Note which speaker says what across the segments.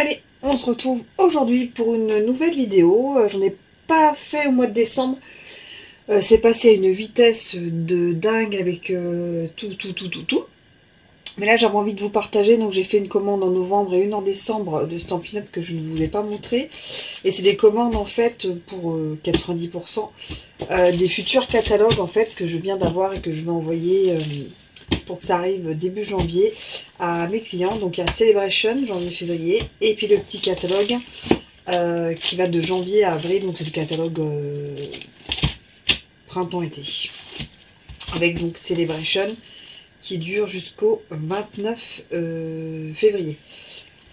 Speaker 1: Allez, on se retrouve aujourd'hui pour une nouvelle vidéo. J'en ai pas fait au mois de décembre. C'est passé à une vitesse de dingue avec tout. Mais là, j'avais envie de vous partager, donc j'ai fait une commande en novembre et une en décembre de Stampin' Up que je ne vous ai pas montré. Et c'est des commandes en fait pour 90% des futurs catalogues en fait que je viens d'avoir et que je vais envoyer pour que ça arrive début janvier à mes clients. Donc il y a Celebration, janvier-février, et puis le petit catalogue qui va de janvier à avril, donc c'est le catalogue printemps-été. Avec donc Celebration qui dure jusqu'au 29 février.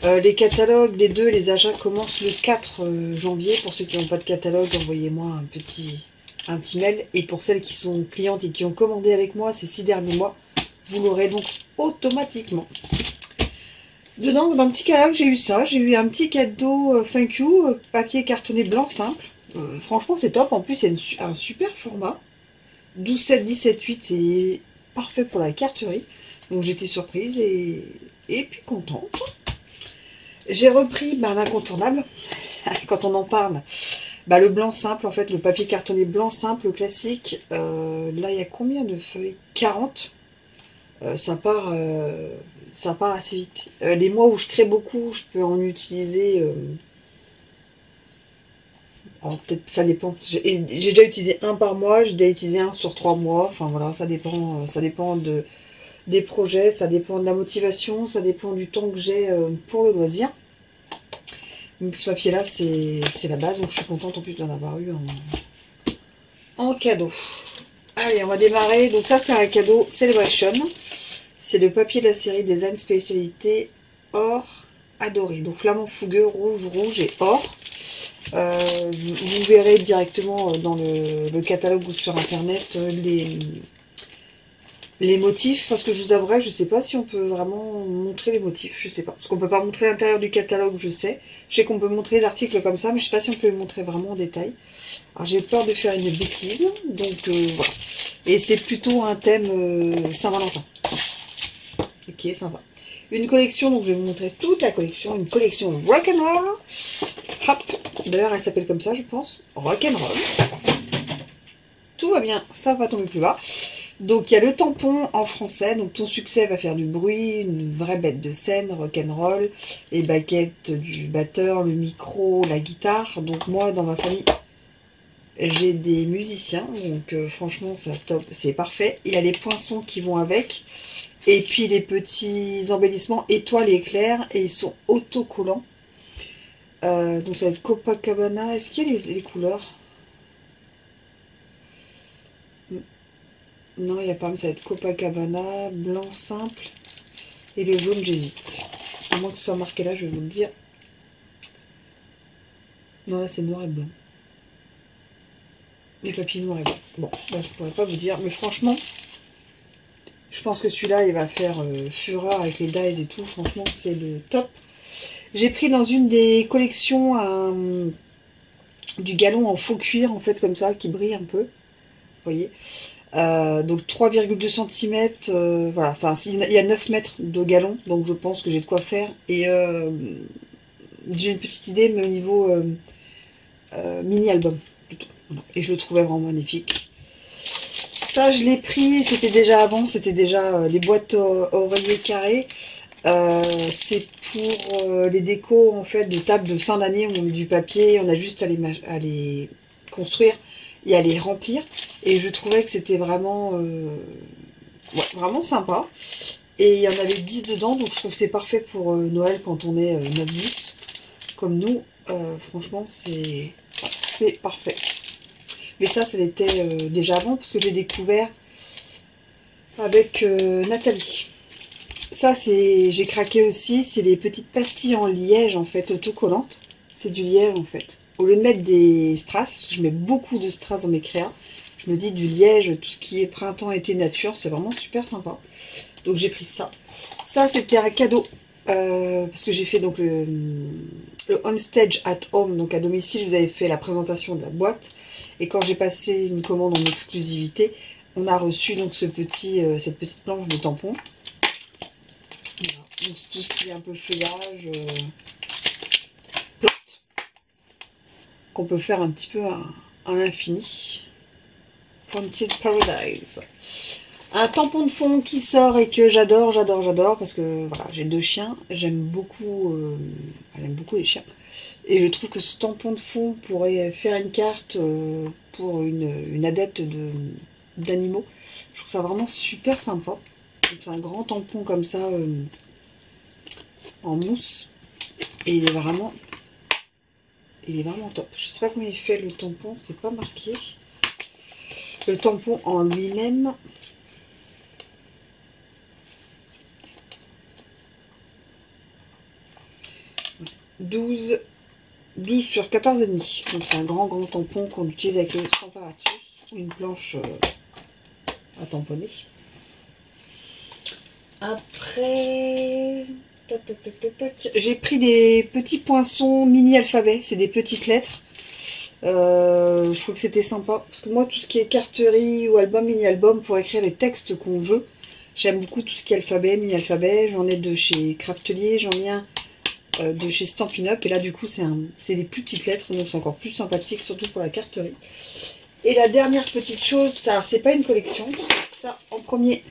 Speaker 1: Les catalogues, les deux, les achats commencent le 4 janvier. Pour ceux qui n'ont pas de catalogue, envoyez-moi un petit mail. Et pour celles qui sont clientes et qui ont commandé avec moi ces 6 derniers mois, vous l'aurez donc automatiquement. Dedans, dans le petit catalogue, j'ai eu ça. J'ai eu un petit cadeau Thank You, papier cartonné blanc simple. Franchement, c'est top. En plus, c'est un super format. 12,7, 17,8, c'est parfait pour la carterie. Donc, j'étais surprise et puis contente. J'ai repris l'incontournable. Quand on en parle, le blanc simple, en fait, le papier cartonné blanc simple, classique. Là, il y a combien de feuilles? 40. Ça part assez vite. Les mois où je crée beaucoup, je peux en utiliser. Alors peut-être ça dépend. J'ai déjà utilisé un par mois, j'ai déjà utilisé un sur 3 mois. Enfin voilà, ça dépend des projets, ça dépend de la motivation, ça dépend du temps que j'ai pour le loisir. Donc ce papier là, c'est la base, donc je suis contente en plus d'en avoir eu en cadeau. Allez, on va démarrer. Donc ça, c'est un cadeau Celebration. C'est le papier de la série Design Spécialité Or Adoré. Donc flamant fougueux, rouge et or. Vous verrez directement dans le catalogue ou sur internet les motifs. Parce que je vous avouerai, je ne sais pas si on peut vraiment montrer les motifs. Je sais pas. Parce qu'on ne peut pas montrer l'intérieur du catalogue, je sais. Je sais qu'on peut montrer les articles comme ça, mais je ne sais pas si on peut les montrer vraiment en détail. Alors j'ai peur de faire une bêtise. Donc voilà. Et c'est plutôt un thème Saint-Valentin. Ok, sympa. Une collection, donc je vais vous montrer toute la collection. Une collection rock'n'roll. Hop. D'ailleurs, elle s'appelle comme ça, je pense. Rock'n'roll. Tout va bien, ça va tomber plus bas. Donc, il y a le tampon en français. Donc, ton succès va faire du bruit. Une vraie bête de scène, rock'n'roll. Les baguettes du batteur, le micro, la guitare. Donc, moi, dans ma famille, j'ai des musiciens. Donc, franchement, c'est parfait. Il y a les poinçons qui vont avec. Et puis les petits embellissements étoiles et éclairs, et ils sont autocollants. Donc ça va être Copacabana. Est-ce qu'il y a les couleurs? Non, il n'y a pas, mais ça va être Copacabana, blanc simple, et le jaune j'hésite. À moins que ce soit marqué là, je vais vous le dire. Non, là c'est noir et blanc. Les papiers noirs et blanc. Bon, là je pourrais pas vous dire, mais franchement... Je pense que celui-là, il va faire fureur avec les dies et tout. Franchement, c'est le top. J'ai pris dans une des collections du galon en faux cuir, en fait, comme ça, qui brille un peu. Vous voyez. Donc 3,2 cm. Voilà. Enfin, il y a 9 mètres de galon. Donc je pense que j'ai de quoi faire. Et j'ai une petite idée, mais au niveau mini-album, plutôt. Voilà. Et je le trouvais vraiment magnifique. Ça, je l'ai pris, c'était déjà avant, c'était déjà les boîtes oreiller carrées. C'est pour les décos en fait de table de fin d'année. On met du papier, on a juste à les construire et à les remplir. Et je trouvais que c'était vraiment, vraiment sympa. Et il y en avait 10 dedans, donc je trouve que c'est parfait pour Noël quand on est 9-10. Comme nous, franchement, c'est parfait. Mais ça l'était déjà avant, parce que j'ai découvert avec Nathalie. Ça, j'ai craqué aussi. C'est les petites pastilles en liège, en fait, autocollantes. C'est du liège, en fait. Au lieu de mettre des strass, parce que je mets beaucoup de strass dans mes créas, je me dis du liège, tout ce qui est printemps, été, nature, c'est vraiment super sympa. Donc, j'ai pris ça. Ça, c'était un cadeau. Parce que j'ai fait donc le on stage at home, donc à domicile, je vous avais fait la présentation de la boîte. Et quand j'ai passé une commande en exclusivité, on a reçu donc cette petite planche de tampon. Voilà. Donc c'est tout ce qui est un peu feuillage, qu'on peut faire un petit peu à l'infini. Haunted Paradise. Un tampon de fond qui sort et que j'adore, parce que voilà, j'ai 2 chiens, j'aime beaucoup les chiens. Et je trouve que ce tampon de fond pourrait faire une carte pour une adepte d'animaux. Je trouve ça vraiment super sympa. C'est un grand tampon comme ça en mousse. Et il est vraiment top. Je sais pas comment il fait le tampon, c'est pas marqué. Le tampon en lui-même. 12 sur 14,5. Donc c'est un grand tampon qu'on utilise avec le Stamparatus ou une planche à tamponner. Après, j'ai pris des petits poinçons mini alphabet, c'est des petites lettres. Je trouve que c'était sympa parce que moi tout ce qui est carterie ou album mini album pour écrire les textes qu'on veut, j'aime beaucoup tout ce qui est alphabet mini alphabet. J'en ai de chez Craftelier, j'en ai un de chez Stampin' Up, et là du coup c'est des plus petites lettres, donc c'est encore plus sympathique, surtout pour la carterie. Et la dernière petite chose, ça c'est pas une collection, parce que ça en premier,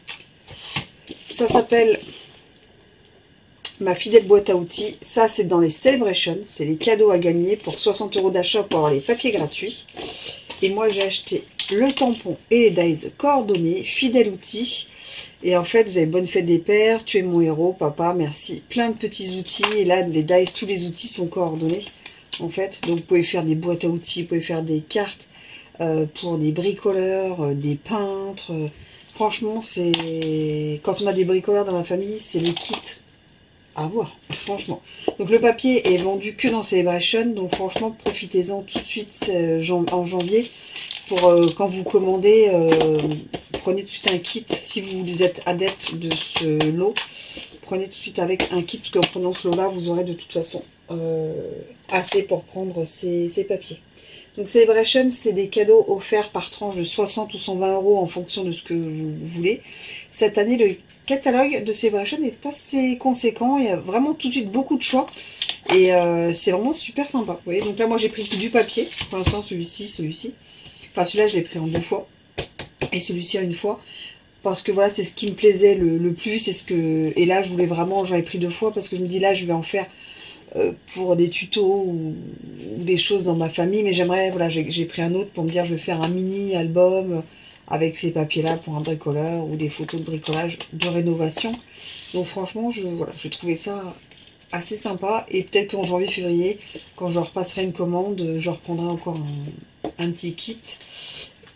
Speaker 1: ça s'appelle ma fidèle boîte à outils. Ça c'est dans les Celebrations, c'est les cadeaux à gagner pour 60 € d'achat pour avoir les papiers gratuits. Et moi j'ai acheté le tampon et les dies coordonnés, fidèle outil. Et en fait, vous avez bonne fête des pères, tu es mon héros, papa, merci. Plein de petits outils. Et là, les dies, tous les outils sont coordonnés, en fait. Donc, vous pouvez faire des boîtes à outils, vous pouvez faire des cartes pour des bricoleurs, des peintres. Franchement, c'est quand on a des bricoleurs dans la famille, c'est les kits à avoir, franchement. Donc, le papier est vendu que dans Celebration. Donc, franchement, profitez-en tout de suite en janvier. Pour quand vous commandez, prenez tout de suite un kit. Si vous êtes adepte de ce lot, prenez tout de suite avec un kit, parce qu'en prenant ce lot là, vous aurez de toute façon assez pour prendre ces papiers. Donc Celebration, c'est des cadeaux offerts par tranche de 60 ou 120 € en fonction de ce que vous voulez. Cette année, le catalogue de Celebration est assez conséquent. Il y a vraiment tout de suite beaucoup de choix. Et c'est vraiment super sympa. Vous voyez, donc là, moi, j'ai pris du papier. Pour l'instant, celui-ci. Enfin, celui-là, je l'ai pris en 2 fois. Et celui-ci en 1 fois. Parce que voilà, c'est ce qui me plaisait le plus. Et là, je voulais vraiment, j'en ai pris 2 fois. Parce que je me dis, là, je vais en faire pour des tutos ou des choses dans ma famille. Mais j'aimerais, voilà, j'ai pris un autre pour me dire, je vais faire un mini-album avec ces papiers-là pour un bricoleur. Ou des photos de bricolage, de rénovation. Donc franchement, je trouvais ça assez sympa. Et peut-être qu'en janvier-février, quand je repasserai une commande, je reprendrai encore un petit kit.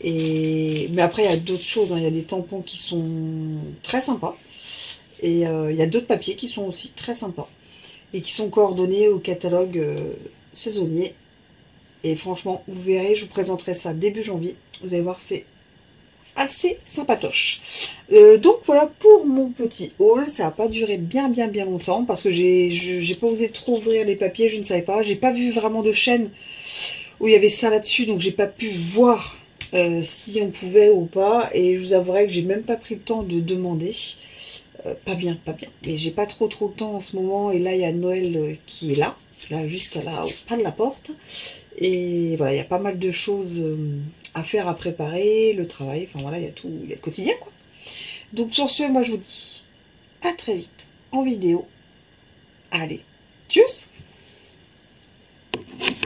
Speaker 1: Mais après, il y a d'autres choses, hein. Il y a des tampons qui sont très sympas. Et il y a d'autres papiers qui sont aussi très sympas. Et qui sont coordonnés au catalogue saisonnier. Et franchement, vous verrez, je vous présenterai ça début janvier. Vous allez voir, c'est assez sympatoche. Donc voilà pour mon petit haul. Ça n'a pas duré bien longtemps. Parce que j'ai pas osé trop ouvrir les papiers, je ne savais pas. J'ai pas vu vraiment de chaîne où il y avait ça là-dessus. Donc j'ai pas pu voir si on pouvait ou pas, et je vous avouerai que j'ai même pas pris le temps de demander. Pas bien. Et j'ai pas trop le temps en ce moment, et là il y a Noël qui est là, juste là au pas de la porte. Et voilà, il y a pas mal de choses à faire, à préparer, le travail, enfin voilà, il y a tout, il y a le quotidien quoi. Donc sur ce, moi je vous dis à très vite en vidéo. Allez, tchuss!